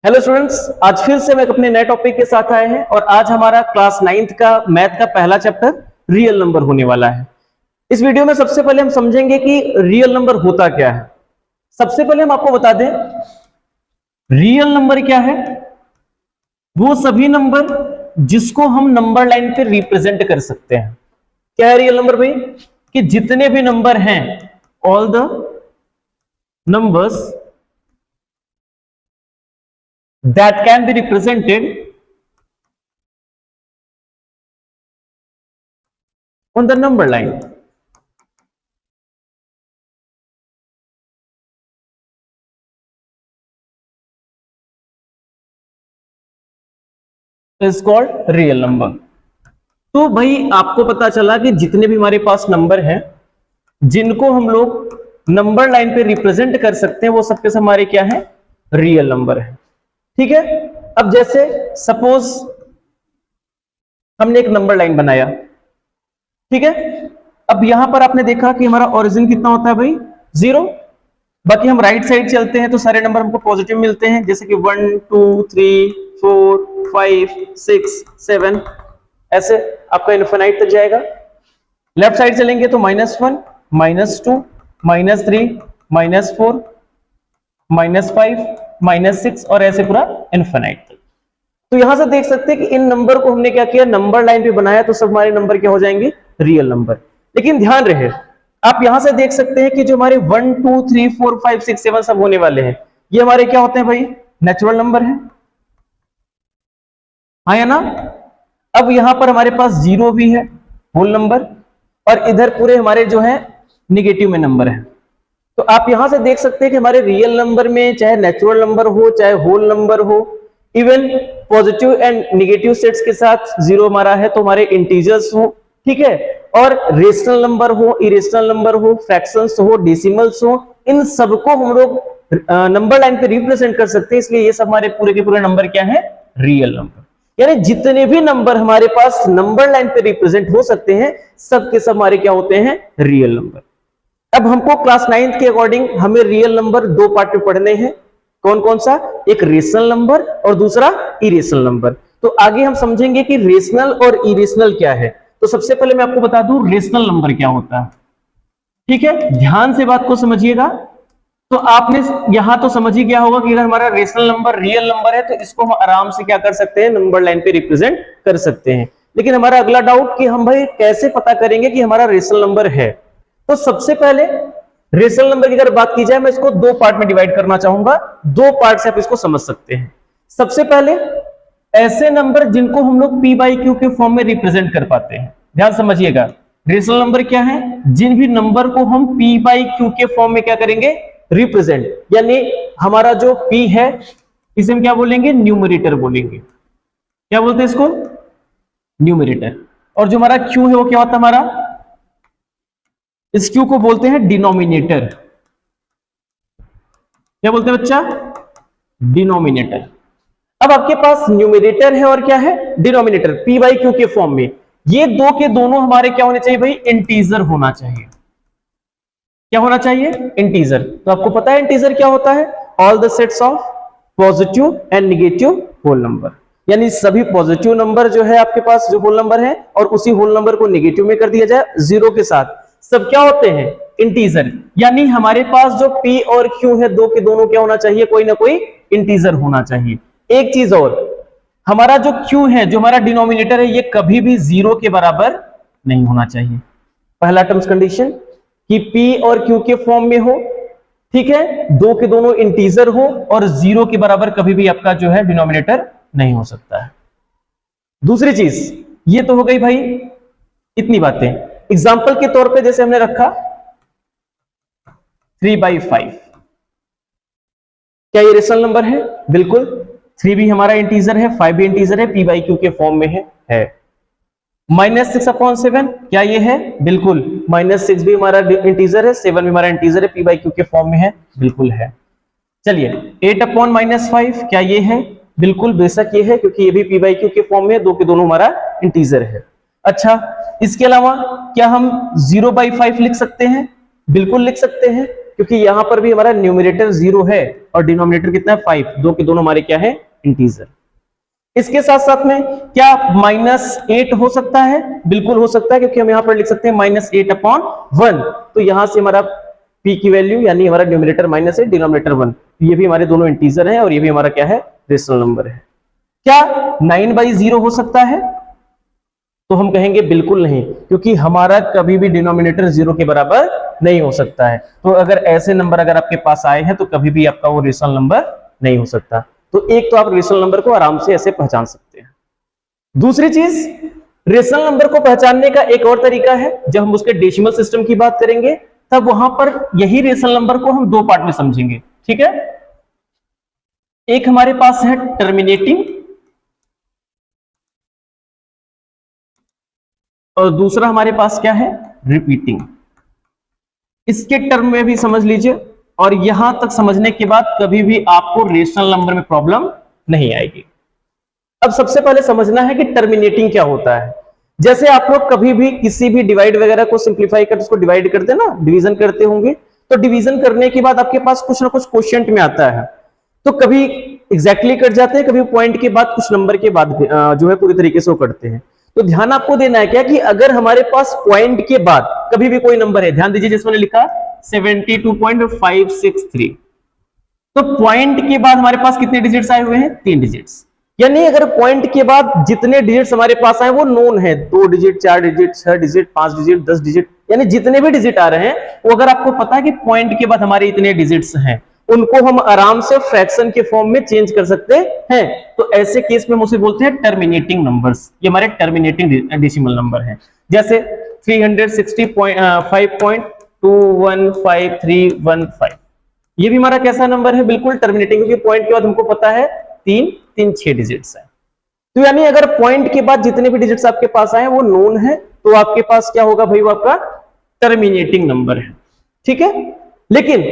Hello students, आज फिर से हम अपने नए टॉपिक के साथ आए हैं और आज हमारा क्लास 9th का मैथ का पहला चैप्टर रियल नंबर होने वाला है। इस वीडियो में सबसे पहले हम समझेंगे कि रियल नंबर होता क्या है। सबसे पहले हम आपको बता दें रियल नंबर क्या है। वो सभी नंबर जिसको हम नंबर लाइन पे रिप्रेजेंट कर सकते हैं। क्या है रियल नंबर भाई? कि जितने भी नंबर हैं, all the numbers that can be represented on the number line is called real number। तो भाई आपको पता चला कि जितने भी हमारे पास नंबर हैं जिनको हम लोग नंबर लाइन पे रिप्रेजेंट कर सकते हैं वो सबके सब हमारे क्या है? रियल नंबर है। ठीक है। अब जैसे सपोज हमने एक नंबर लाइन बनाया, ठीक है। अब यहां पर आपने देखा कि हमारा ओरिजिन कितना होता है भाई? 0। बाकी हम राइट साइड चलते हैं तो सारे नंबर हमको पॉजिटिव मिलते हैं, जैसे कि 1 2 3 4 5 6 7 ऐसे आपका इनफिनाइट तक जाएगा। लेफ्ट साइड चलेंगे तो -1 -2 -3 -4 -5 -6 और ऐसे पूरा इनफिनाइट तक। तो यहां से देख सकते हैं कि इन नंबर को हमने क्या किया? नंबर लाइन पे बनाया तो सब हमारे नंबर क्या हो जाएंगे? Real number. लेकिन ध्यान रहे, आप यहां से देख सकते हैं कि जो हमारे 1 2 3 4 5 6 7 सब होने वाले हैं, ये हमारे क्या होते हैं भाई? नेचुरल नंबर है, हाँ या ना? अब यहां पर हमारे पास 0 भी है, होल नंबर, और इधर पूरे हमारे जो है निगेटिव में नंबर है। तो आप यहां से देख सकते हैं कि हमारे रियल नंबर में चाहे नेचुरल नंबर हो चाहे होल नंबर हो, even positive and negative sets के साथ 0 हमारा है तो हमारे इंटीजर्स हो, ठीक है, और रेशनल नंबर हो, इरेशनल नंबर हो, फ्रैक्शंस हो, डेसिमल्स हो, इन सबको हम लोग नंबर लाइन पे रिप्रेजेंट कर सकते हैं। इसलिए ये सब हमारे पूरे के पूरे नंबर क्या है? Real number. यानी जितने भी नंबर हमारे पास नंबर लाइन पे रिप्रेजेंट हो सकते हैं सब के सब हमारे क्या होते हैं? Real number. अब हमको क्लास 9th के अकॉर्डिंग हमें रियल नंबर दो पार्ट में पढ़ने हैं। कौन कौन सा? एक रेशनल नंबर और दूसरा इरेशनल नंबर। तो आगे हम समझेंगे कि रेशनल और इरेशनल क्या है। तो सबसे पहले मैं आपको बता दूं रेशनल नंबर क्या होता है, ठीक है। ध्यान से बात को समझिएगा। तो आपने यहां तो समझ ही गया होगा कि अगर हमारा रेशनल नंबर रियल नंबर है तो इसको हम आराम से क्या कर सकते हैं? नंबर लाइन पे रिप्रेजेंट कर सकते हैं। लेकिन हमारा अगला डाउट कि हम भाई कैसे पता करेंगे कि हमारा रेशनल नंबर है। तो सबसे पहले रेशनल नंबर की अगर बात की जाए, मैं इसको दो पार्ट में डिवाइड करना चाहूंगा। दो पार्ट से आप इसको समझ सकते हैं। सबसे पहले ऐसे नंबर जिनको हम लोग p बाई क्यू के फॉर्म में रिप्रेजेंट कर पाते हैं। ध्यान समझिएगा, रेशनल नंबर क्या है? जिन भी नंबर को हम p बाई क्यू के फॉर्म में क्या करेंगे? रिप्रेजेंट। यानी हमारा जो p है इसे हम क्या बोलेंगे? न्यूमरेटर बोलेंगे। क्या बोलते हैं इसको? न्यूमरेटर। और जो हमारा q है वो क्या होता है हमारा? इस q को बोलते हैं डिनोमिनेटर। क्या बोलते हैं बच्चा? डिनोमिनेटर। अब आपके पास न्यूमरेटर है और क्या है? डिनोमिनेटर, p बाई क्यू के फॉर्म में। ये दो के दोनों हमारे क्या होने चाहिए भाई? इंटीजर होना चाहिए। क्या होना चाहिए? इंटीजर। तो आपको पता है इंटीजर क्या होता है? All the sets of positive and negative whole number. यानी सभी पॉजिटिव नंबर जो है आपके पास जो होल नंबर है और उसी होल नंबर को नेगेटिव में कर दिया जाए 0 के साथ, सब क्या होते हैं? इंटीजर। यानी हमारे पास जो p और q है दो के दोनों क्या होना चाहिए? कोई ना कोई इंटीजर होना चाहिए। एक चीज और, हमारा जो q है, जो हमारा डिनोमिनेटर है, ये कभी भी 0 के बराबर नहीं होना चाहिए। पहला टर्म्स कंडीशन कि p और q के फॉर्म में हो, ठीक है, दो के दोनों इंटीजर हो और 0 के बराबर कभी भी आपका जो है डिनोमिनेटर नहीं हो सकता है। दूसरी चीज, ये तो हो गई भाई इतनी बातें। एग्जाम्पल के तौर पे जैसे हमने रखा 3/5, क्या ये रेशनल नंबर है? बिल्कुल। 3 भी हमारा इंटीजर है, 5 भी इंटीजर है, p बाई क्यू के फॉर्म में है। -6/7 क्या ये है? बिल्कुल। -6 भी हमारा इंटीजर है, 7 भी हमारा इंटीजर है, p बाई क्यू के फॉर्म में है, बिल्कुल है। चलिए 8/-5 क्या ये है? बिल्कुल, बेशक ये है, क्योंकि ये भी p बाई क्यू के फॉर्म में है, दो के दोनों हमारा इंटीजर है। अच्छा, इसके अलावा क्या हम 0/5 लिख सकते हैं? बिल्कुल लिख सकते हैं। क्योंकि यहां पर भी हमारा न्यूमरेटर 0 है और डिनोमिनेटर कितना है 5, दो के दोनों हमारे क्या है इंटीजर। इसके साथ साथ में क्या -8 हो सकता है? बिल्कुल हो सकता है, क्योंकि हम यहां पर लिख सकते हैं -8/1। तो यहां से हमारा p की वैल्यू यानी हमारा न्यूमरेटर -8 डिनोमिनेटर 1, ये भी हमारे दोनों इंटीजर हैं और ये भी हमारा क्या है रेशनल नंबर है। क्या 9/0 हो सकता है? तो हम कहेंगे बिल्कुल नहीं, क्योंकि हमारा कभी भी डिनोमिनेटर 0 के बराबर नहीं हो सकता है। तो अगर ऐसे नंबर अगर आपके पास आए हैं तो कभी भी आपका वो रेशनल नंबर नहीं हो सकता। तो एक तो आप रेशनल नंबर को आराम से ऐसे पहचान सकते हैं। दूसरी चीज, रेशनल नंबर को पहचानने का एक और तरीका है, जब हम उसके डेसिमल सिस्टम की बात करेंगे तब वहां पर यही रेशनल नंबर को हम दो पार्ट में समझेंगे, ठीक है। एक हमारे पास है टर्मिनेटिंग और दूसरा हमारे पास क्या है रिपीटिंग। इसके टर्म में भी समझ लीजिए, और यहां तक समझने के बाद कभी भी आपको रेशनल नंबर में प्रॉब्लम नहीं आएगी। अब सबसे पहले समझना है कि टर्मिनेटिंग क्या होता है। जैसे आप लोग कभी भी किसी भी डिवाइड वगैरह को सिंप्लीफाई करके उसको डिवाइड करते हैं ना, डिवीजन करते होंगे, तो डिवीजन करने के बाद आपके पास कुछ ना कुछ क्वोशिएंट में आता है, तो कभी एग्जैक्टली कट जाते हैं, कभी पॉइंट के बाद कुछ नंबर के बाद जो है पूरी तरीके से वो कटते हैं। तो ध्यान आपको देना है क्या कि अगर हमारे पास पॉइंट के बाद कभी भी कोई नंबर है, ध्यान दीजिए जैसे मैंने लिखा 72.563, तो पॉइंट के बाद हमारे पास कितने डिजिट्स आए हुए हैं 3 डिजिट्स। यानी अगर पॉइंट के बाद जितने डिजिट्स हमारे पास आए वो नोन है, 2 digit 4 digit 6 digit 5 digit 10 digit, यानी जितने भी डिजिट आ रहे हैं वो अगर आपको पता है कि पॉइंट के बाद हमारे इतने डिजिट्स हैं, उनको हम आराम से फ्रैक्शन के फॉर्म में चेंज कर सकते हैं। तो ऐसे केस में हम उसे बोलते हैं टर्मिनेटिंग नंबर्स। ये हमारे टर्मिनेटिंग डेसिमल नंबर हैं। जैसे 360.5.215,315, ये भी हमारा कैसा नंबर है, बिल्कुल टर्मिनेटिंग, क्योंकि पॉइंट के बाद हमको पता है 6 डिजिट्स है। तो यानी अगर पॉइंट के बाद जितने भी डिजिट्स आपके पास आए वो नोन है, तो आपके पास क्या होगा भाई, वो आपका टर्मिनेटिंग नंबर है, ठीक है। लेकिन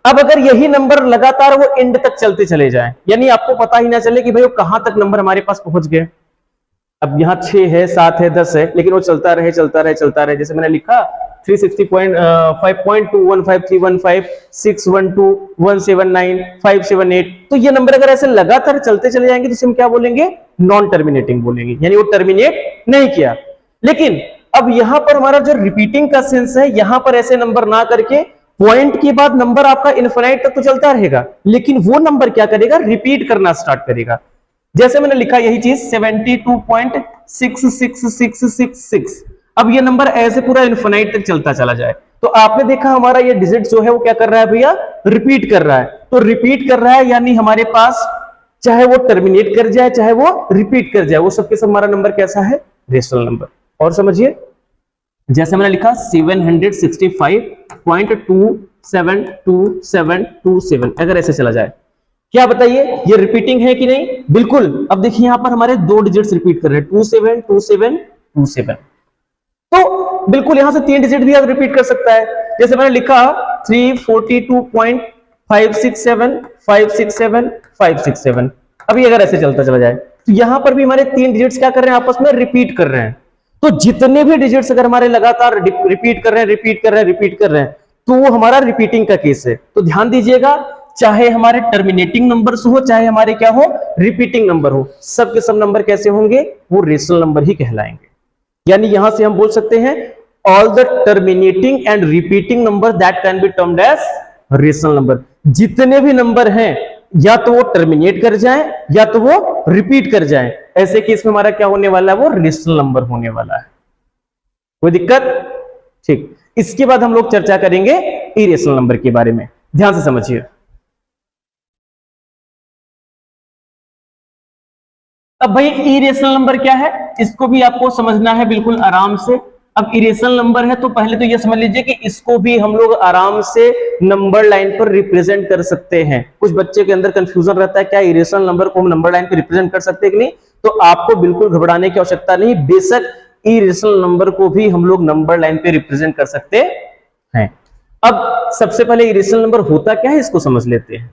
अब अगर यही नंबर लगातार वो एंड तक चलते चले जाए, यानी आपको पता ही ना चले कि भाई वो कहां तक नंबर हमारे पास पहुंच गए, अब यहाँ 6 है 7 है 10 है, लेकिन वो चलता रहे चलता रहे चलता रहे, जैसे मैंने लिखा 360.5.215,315,612,179,578, तो ये नंबर अगर ऐसे लगातार चलते चले जाएंगे तो हम क्या बोलेंगे, नॉन टर्मिनेटिंग बोलेंगे, यानी वो टर्मिनेट नहीं किया। लेकिन अब यहां पर हमारा जो रिपीटिंग का सेंस है, यहां पर ऐसे नंबर ना करके पॉइंट के बाद नंबर आपका इनफिनाइट तक तो चलता रहेगा, लेकिन वो नंबर क्या करेगा, रिपीट करना स्टार्ट करेगा। जैसे मैंने लिखा यही चीज 72.66666, अब ये नंबर ऐसे पूरा इनफिनाइट तक चलता चला जाए, तो आपने देखा हमारा ये डिजिट जो है वो क्या कर रहा है भैया, रिपीट कर रहा है। तो रिपीट कर रहा है यानी हमारे पास चाहे वो टर्मिनेट कर जाए चाहे वो रिपीट कर जाए, वो सबके सब हमारा नंबर कैसा है, रेशनल नंबर। और समझिए जैसे मैंने लिखा 765.27727, अगर ऐसे चला जाए, क्या बताइए ये रिपीटिंग है कि नहीं, बिल्कुल। अब देखिए यहां पर हमारे 2 डिजिट्स रिपीट कर रहे हैं 272727, तो बिल्कुल यहां से 3 डिजिट भी आप रिपीट कर सकता है। जैसे मैंने लिखा 342.567,567,567, अभी अगर ऐसे चलता चला जाए तो यहां पर भी हमारे 3 डिजिट्स क्या कर रहे हैं, आपस में रिपीट कर रहे हैं। तो जितने भी डिजिट्स अगर हमारे लगातार रिपीट कर रहे हैं रिपीट कर रहे हैं रिपीट कर रहे हैं, तो वो हमारा रिपीटिंग का केस है। तो ध्यान दीजिएगा, चाहे हमारे टर्मिनेटिंग नंबर्स हो चाहे हमारे क्या हो रिपीटिंग नंबर हो, सब के सब नंबर कैसे होंगे, वो रेशनल नंबर ही कहलाएंगे। यानी यहां से हम बोल सकते हैं all the terminating and repeating number that can be termed as rational number. जितने भी नंबर हैं या तो वो टर्मिनेट कर जाएं या तो वो रिपीट कर जाएं, ऐसे केस में हमारा क्या होने वाला है, वो रेशनल नंबर होने वाला है। कोई दिक्कत? ठीक, इसके बाद हम लोग चर्चा करेंगे इरेशनल नंबर के बारे में, ध्यान से समझिए। अब भाई इरेशनल नंबर क्या है, इसको भी आपको समझना है बिल्कुल आराम से। अब इरेशनल नंबर है तो पहले तो ये समझ लीजिए कि इसको भी हम लोग आराम से नंबर लाइन पर रिप्रेजेंट कर सकते हैं। कुछ बच्चे के अंदर कंफ्यूजन रहता है क्या इरेशनल नंबर को हम नंबर लाइन पर रिप्रेजेंट कर सकते हैं कि नहीं, तो आपको बिल्कुल घबराने की आवश्यकता नहीं, बेशक इरेशनल नंबर को भी हम लोग नंबर लाइन पे रिप्रेजेंट कर सकते हैं। अब सबसे पहले इरेशनल नंबर होता क्या है इसको समझ लेते हैं।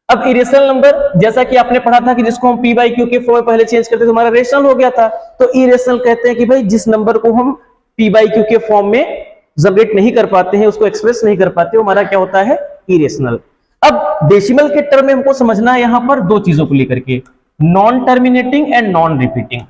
अब इरेशनल नंबर जैसा कि आपने पढ़ा था कि जिसको हम p बाई क्यू के फॉर्म में पहले चेंज करते तो हमारा रेशनल हो गया था, तो इरेशनल कहते हैं कि भाई जिस नंबर को हम p बाई क्यू के फॉर्म में जनरेट नहीं कर पाते हैं, उसको एक्सप्रेस नहीं कर पाते, वो हमारा क्या होता है, इरेशनल। अब डेसिमल के टर्म में हमको समझना है यहां पर दो चीजों को लेकर के, non terminating and non repeating.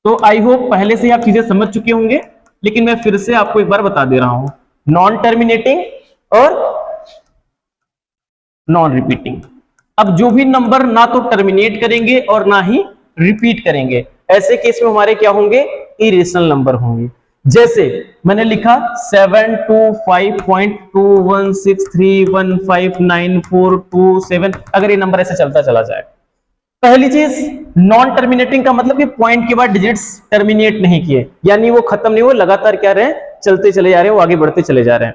तो आई होप पहले से ही आप चीजें समझ चुके होंगे, लेकिन मैं फिर से आपको एक बार बता दे रहा हूं, नॉन टर्मिनेटिंग और नॉन रिपीटिंग। अब जो भी नंबर ना तो टर्मिनेट करेंगे और ना ही रिपीट करेंगे, ऐसे केस में हमारे क्या होंगे, इरेशनल नंबर होंगे। जैसे मैंने लिखा 725.216315942 अगर ये नंबर ऐसे चलता चला जाए, पहली चीज नॉन टर्मिनेटिंग का मतलब कि पॉइंट के बाद डिजिट्स टर्मिनेट नहीं किए, यानी वो खत्म नहीं हुए, लगातार क्या रहे, चलते चले जा रहे हैं, वो आगे बढ़ते चले जा रहे हैं।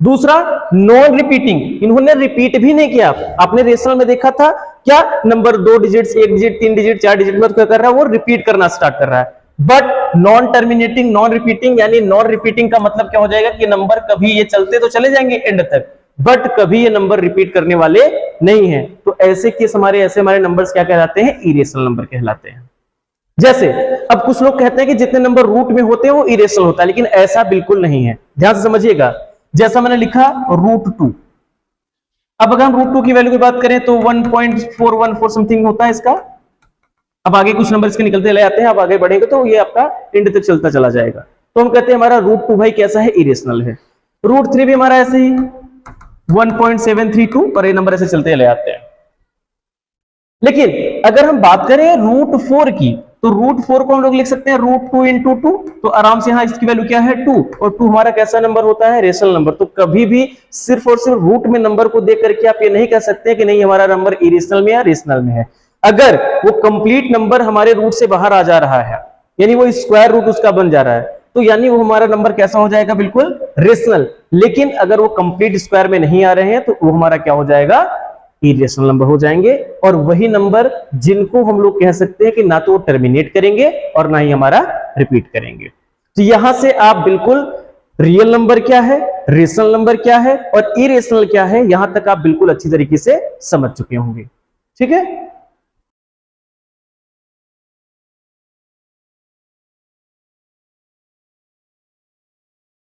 दूसरा नॉन रिपीटिंग, इन्होंने रिपीट भी नहीं किया। आपने रेशनल में देखा था क्या, number 2 digits, 1 digit, 3 digit, 4 digit में क्या कर रहा है, वो रिपीट करना स्टार्ट कर रहा है। But non terminating, non repeating, यानी नॉन रिपीटिंग का मतलब क्या हो जाएगा कि नंबर कभी ये चलते तो चले जाएंगे एंड तक, बट कभी ये नंबर रिपीट करने वाले नहीं है। तो ऐसे केस हमारे नंबर्स क्या कहलाते हैं, इरेशनल नंबर कहलाते हैं। जैसे अब कुछ लोग कहते हैं कि जितने नंबर रूट में होते हैं वो इरेशनल होता है, लेकिन ऐसा बिल्कुल नहीं है, ध्यान से समझिएगा। जैसा मैंने लिखा √2, अब अगर हम √2 की वैल्यू की बात करें तो 1.414 समथिंग होता है इसका। अब आगे कुछ नंबर इसके निकलते चले जाते हैं, अब आगे बढ़ेंगे तो ये आपका एंड तक चलता चला जाएगा। तो हम कहते हैं हमारा √2 भाई कैसा है, इरेशनल है। √3 भी हमारा ऐसे ही 1.732, पर ये नंबर ऐसे चलते चले जाते हैं। लेकिन अगर हम बात करें √4 की, तो √4 को हम लोग लिख सकते हैं √2 × 2, तो आराम से यहां इसकी वैल्यू क्या है, 2, और 2 हमारा कैसा नंबर होता है, रेशनल नंबर। तो कभी भी सिर्फ और सिर्फ रूट में नंबर को देख करके आप ये नहीं कह सकते कि नहीं हमारा नंबर इरेशनल में या रेशनल में है। अगर वो कंप्लीट नंबर हमारे रूट से बाहर आ जा रहा है, यानी वो स्क्वायर रूट उसका बन जा रहा है, तो यानी वो हमारा नंबर कैसा हो जाएगा, बिल्कुल रेशनल। लेकिन अगर वो कंप्लीट स्क्वायर में नहीं आ रहे हैं तो वो हमारा क्या हो जाएगा, इरेशनल नंबर हो जाएंगे। और वही नंबर जिनको हम लोग कह सकते हैं कि ना तो वो टर्मिनेट करेंगे और ना ही हमारा रिपीट करेंगे। तो यहां से आप बिल्कुल रियल नंबर क्या है, रेशनल नंबर क्या है और इरेशनल क्या है, यहां तक आप बिल्कुल अच्छी तरीके से समझ चुके होंगे। ठीक है।